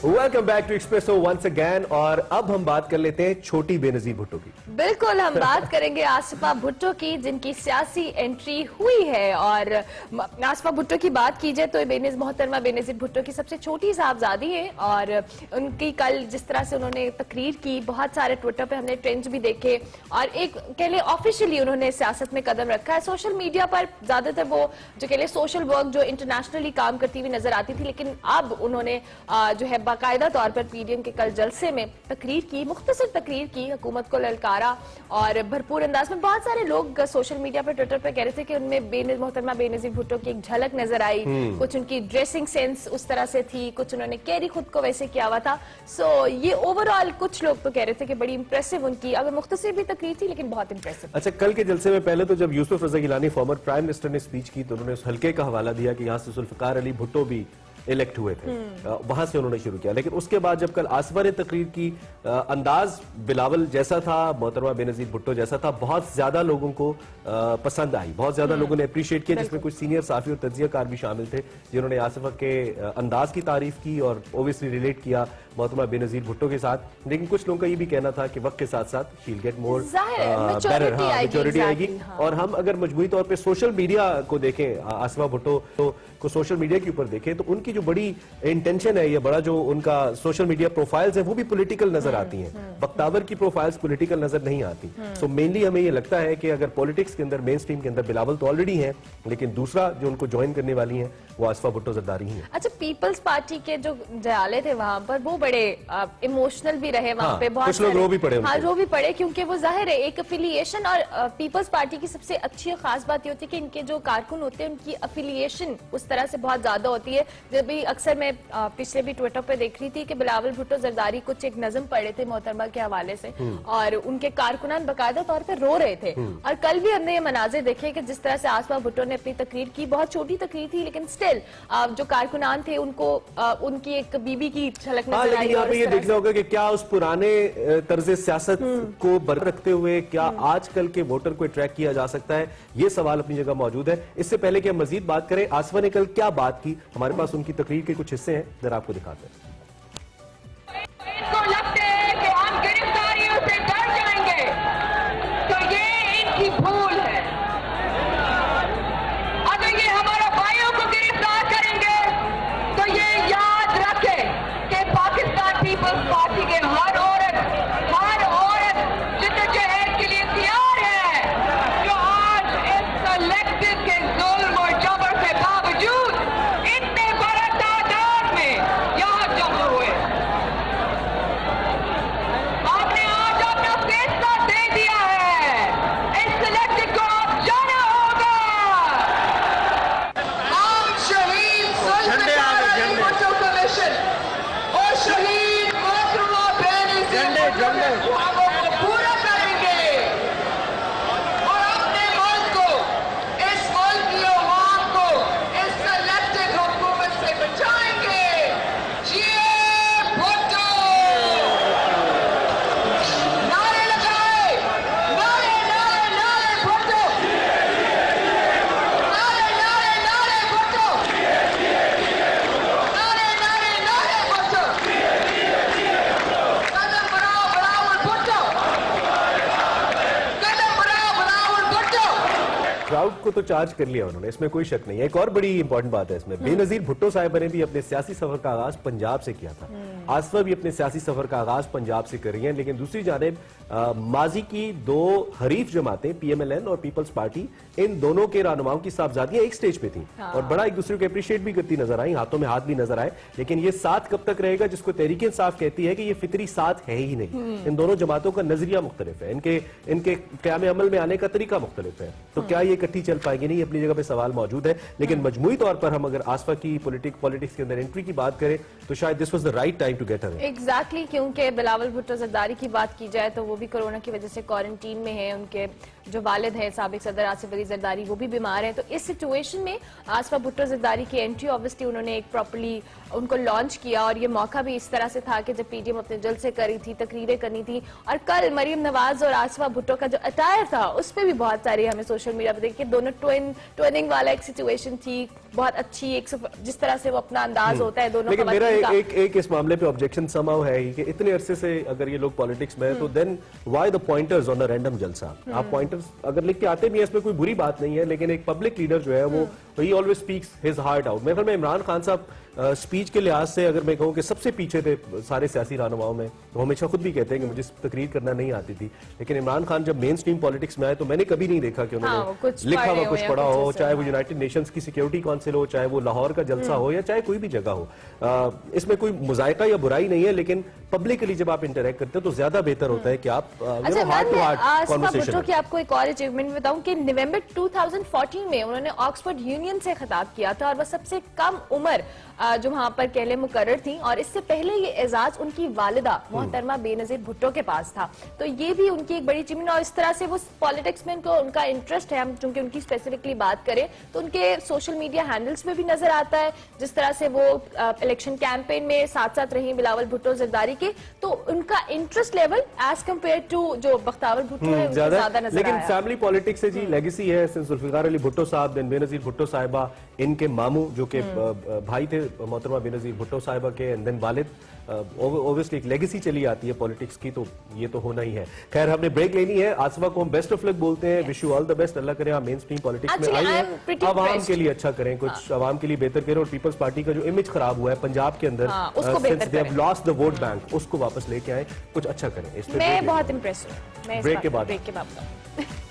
Welcome back to Expresso once again. और अब हम बात कर लेते हैं छोटी बेनजीर भुट्टो की। बिल्कुल, हम बात करेंगे आसिफा भुट्टो की, जिनकी सियासी एंट्री हुई है। और आसिफा भुट्टो की बात की जाए तो मोहतरमा बेनजीर भुट्टो की सबसे छोटी साहबजादी है। और उनकी कल जिस तरह से उन्होंने तकरीर की, बहुत सारे ट्विटर पे हमने ट्रेंड्स भी देखे। और एक कह ले ऑफिशियली उन्होंने सियासत में कदम रखा है। सोशल मीडिया पर ज्यादातर वो जो कह ले सोशल वर्क जो इंटरनेशनली काम करती हुई नजर आती थी, लेकिन अब उन्होंने जो है बाकायदा तौर पर पीडीएम के कल जलसे में तकरीर की, मुख्तसर तकरीर की, हुकूमत को ललकारा। और भरपूर अंदाज में बहुत सारे लोग सोशल मीडिया पर ट्विटर पर कह रहे थे कि उनमें मोहतरमा बेनजीर भुट्टो की एक झलक नजर आई। कुछ उनकी ड्रेसिंग सेंस उस तरह से थी, कुछ उन्होंने कैरी खुद को वैसे किया हुआ था। सो ये ओवरऑल कुछ लोग तो कह रहे थे कि बड़ी इंप्रेसिव उनकी, अगर मुख्तसर भी तकरीर थी लेकिन बहुत इंप्रेसिव। अच्छा, कल के जलसे में पहले तो जब यूसुफ रजा गिलानी फॉर्मर प्राइम मिनिस्टर ने स्पीच की तो उन्होंने उस हल्के का हवाला दिया कि यहाँ से जुल्फिकार अली भुट्टो भी इलेक्ट हुए थे, वहां से उन्होंने शुरू किया। लेकिन उसके बाद जब कल आसिफा ने तकरीर की, अंदाज बिलावल जैसा था, मोहतरमा बेनजीर भुट्टो जैसा था, बहुत ज्यादा लोगों को पसंद आई, बहुत ज्यादा लोगों ने अप्रिशिएट किया, जिसमें कुछ सीनियर साफी और तज्जियाकार भी शामिल थे जिन्होंने आसिफा के अंदाज की तारीफ की और ओबियसली रिलेट किया मोहतरमा बेनजीर भुट्टो के साथ। लेकिन कुछ लोगों का ये भी कहना था कि वक्त के साथ साथ she'll get more better, maturity आएगी। और हम अगर मजबूरी तौर पर सोशल मीडिया को देखें, आसिफा भुट्टो को सोशल मीडिया के ऊपर देखें तो उनकी जो बड़ी इंटेंशन है, या बड़ा जो उनका सोशल मीडिया प्रोफाइल्स है वो भी पॉलिटिकल नजर आती हैं। बख्तावर की प्रोफाइल्स पॉलिटिकल नजर नहीं आती। सो मेनली हमें ये लगता है कि अगर पॉलिटिक्स के अंदर, मेन स्ट्रीम के अंदर बिलावल तो ऑलरेडी है, लेकिन दूसरा जो उनको ज्वाइन करने वाली है वो आसिफा भुट्टो जरदारी ही है। अच्छा, पीपल्स पार्टी के जो जयाले थे वहां पर, वो बड़े इमोशनल भी रहे वहां पे, बहुत कुछ लोग रो भी पड़े। हाँ, रो भी पड़े, क्योंकि वो जाहिर है एक अफिलिएशन। और पीपल्स पार्टी की सबसे अच्छी और खास बात ये होती है कि इनके जो कारकुन होते हैं उनकी अफिलिएशन उस तरह से बहुत ज्यादा होती है। जब भी अक्सर मैं पिछले भी ट्विटर पे देख रही थी कि बिलावल भुट्टो जरदारी कुछ एक नज़म पढ़े थे मोहतरमा के हवाले से, और उनके कारकुनान बाकायदा तौर पर रो रहे थे। और कल भी हमने ये मनाजिर देखे कि जिस तरह से आसिफा भुट्टो ने अपनी तकरीर की, बहुत छोटी तकरीर थी लेकिन स्टिल जो कारकुनान थे उनको उनकी एक बीबी की झलक नजर आई। यहाँ पे ये देखना होगा कि क्या उस पुराने तर्ज सियासत को बरकरार रखते हुए क्या आजकल के वोटर को अट्रैक्ट किया जा सकता है, ये सवाल अपनी जगह मौजूद है। इससे पहले कि हम मजीद बात करें, आसिफा ने कल क्या बात की, हमारे पास उनकी तकरीर के कुछ हिस्से हैं, जरा आपको दिखाते हैं। इनको लगते हैं कि हम गिरफ्तारियों से डर जाएंगे, तो ये इनकी भूल है। अगर ये हमारे भाइयों को गिरफ्तार करेंगे तो ये याद रखें कि पाकिस्तान पीपल्स पार्टी के हर औरत जिद्दोजहद के लिए तैयार है, जो आज इस कलेक्टिव के जुल्म और जबर के बावजूद इतने बड़े तादाद में यहाँ जमा हुए। आपने आज अपना फैसला दे दिया है, इस कलेक्टिव को आप जाना होगा। हम शहीद जुल्फिकार अली भुट्टो कमीशन और शहीद मोहतरमा बेनजीर भुट्टो को पूरा करेंगे और अपने मुल्क को, इस मुल्क की अवाम को इस कलेक्टिव हुकूमत से बचाएंगे। जिए भुट्टो! नारे लगाए, नारे नारे नारे भुट्टो! नारे नारे नारे भुट्टो! नारे नारे नारे भुट्टो! कदम बढ़ाओ बिलावल भुट्टो! कदम बढ़ाओ बिलावल भुट्टो! क्राउड को तो चार्ज कर लिया उन्होंने, इसमें कोई शक नहीं है। एक और बड़ी इंपॉर्टेंट बात है इसमें, बेनजीर भुट्टो साहिबा ने भी अपने सियासी सफर का आगाज पंजाब से किया था। आसिफा भी अपने सियासी सफर का आगाज पंजाब से कर रही है। लेकिन दूसरी जानिब माजी की दो हरीफ जमातें, पीएमएलएन और पीपल्स पार्टी, इन दोनों के रहनुमाओं की साहबजादियां एक स्टेज पे थी और बड़ा एक दूसरे को अप्रिशिएट भी करती नजर आई, हाथों में हाथ भी नजर आए। लेकिन ये साथ कब तक रहेगा, जिसको तहरीक इंसाफ कहती है कि ये फितरी साथ है ही नहीं। इन दोनों जमातों का नजरिया मुख्तलिफ है, इनके क़याम अमल में आने का तरीका मुख्तलिफ है। तो क्या ये इकट्ठी चल पाएगी? नहीं, अपनी जगह पे सवाल मौजूद है। लेकिन मजमूई तौर पर हम अगर आसिफा की पॉलिटिक्स के अंदर एंट्री की बात करें तो शायद this was the right time to get her. Exactly, क्योंकि बिलावल भुट्टो जरदारी की बात की जाए तो वो भी कोरोना की वजह से क्वारंटीन में है। उनके जो वालिद हैं साबिक सदर आसिफ अली जरदारी, वो भी बीमार हैं। तो इस सिचुएशन में आसफा भुट्टो जरदारी की एंट्री ऑब्वियसली उन्होंने एक प्रॉपर्ली उनको लॉन्च किया, और ये मौका भी इस तरह से था कि जब पीडीएम अपने जलसे करी थी, तकरीरें करनी थी, और कल मरीम नवाज और आसफा भुट्टो का जो अटायर था उस पर भी बहुत सारी हमें सोशल मीडिया पर देखिए दोनों ट्विनिंग वाला एक सिचुएशन थी, बहुत अच्छी एक जिस तरह से वो अपना अंदाज होता है दोनों। लेकिन मेरा एक इस मामले पे ऑब्जेक्शन समाव है ही कि इतने अरसे से अगर ये लोग पॉलिटिक्स में है तो then why the pointers on a random जलसा? आप पॉइंटर्स अगर लिख के आते भी हैं इसमें कोई बुरी बात नहीं है, लेकिन एक पब्लिक लीडर जो है वो ही always speaks his heart out. मेरे ख्याल में इमरान खान साहब स्पीच के लिहाज से अगर मैं कहूँ कि सबसे पीछे थे सारे सियासी रहनुमाओं में, तो हमेशा खुद भी कहते हैं कि मुझे तकरीर करना नहीं आती थी, लेकिन इमरान खान जब मेन स्ट्रीम पॉलिटिक्स में आए तो मैंने कभी नहीं देखा कि उन्होंने लिखा हुआ कुछ पढ़ा हो, चाहे वो यूनाइटेड नेशंस की सिक्योरिटी काउंसिल हो, चाहे वो लाहौर का जलसा हो, या चाहे कोई भी जगह हो। इसमें कोई मुजायका या बुराई नहीं है, लेकिन पब्लिकली जब आप इंटरेक्ट करते हो तो ज्यादा बेहतर होता है कि आप हार्ट टू हार्ट कॉन्वर्सेशन। की आपको एक और अचीवमेंट बताऊं कि नवंबर 2014 में उन्होंने ऑक्सफोर्ड यूनियन से खिताब किया था, और वह सबसे कम उम्र जो वहां पर कहले मुकर्रर थी, और इससे पहले ये एजाज उनकी वालिदा मोहतरमा बेनजीर भुट्टो के पास था। तो ये भी उनकी एक बड़ी अचीवमेंट, और इस तरह से वो पॉलिटिक्स में उनका इंटरेस्ट है। हम चूंकि उनकी स्पेसिफिकली बात करें तो उनके सोशल मीडिया हैंडल्स में भी नजर आता है जिस तरह से वो इलेक्शन कैंपेन में साथ साथ रही बिलावल भुट्टो जरदारी के, तो उनका interest level as compared to जो बख्तावर भुट्टो है उनसे ज्यादा नजर लेकिन आया। फैमिली पॉलिटिक्स से जी लेगेसी है जुल्फिकार अली भुट्टो साहब, देन बेनजीर भुट्टो साहिबा, इनके मामू जो कि भाई थे मोहतरमा बेनजीर भुट्टो साहिबा के, एंड देन वालिद। ऑब्वियसली एक लेगेसी चली आती है पॉलिटिक्स की, तो ये तो होना ही है। खैर हमने ब्रेक लेनी है। आसफा को हम बेस्ट ऑफ लक बोलते हैं, wish you all the best. अल्लाह करे आप मेन स्ट्रीम पॉलिटिक्स में आई हैं, आवाम के लिए अच्छा करें, कुछ आवाम के लिए बेहतर करें, और पीपल्स पार्टी का जो इमेज खराब हुआ है पंजाब के अंदर, since they have lost the vote bank, उसको वापस लेके आए, कुछ अच्छा करें। इस पे मैं बहुत इंप्रेस हूं। ब्रेक के बाद बताऊं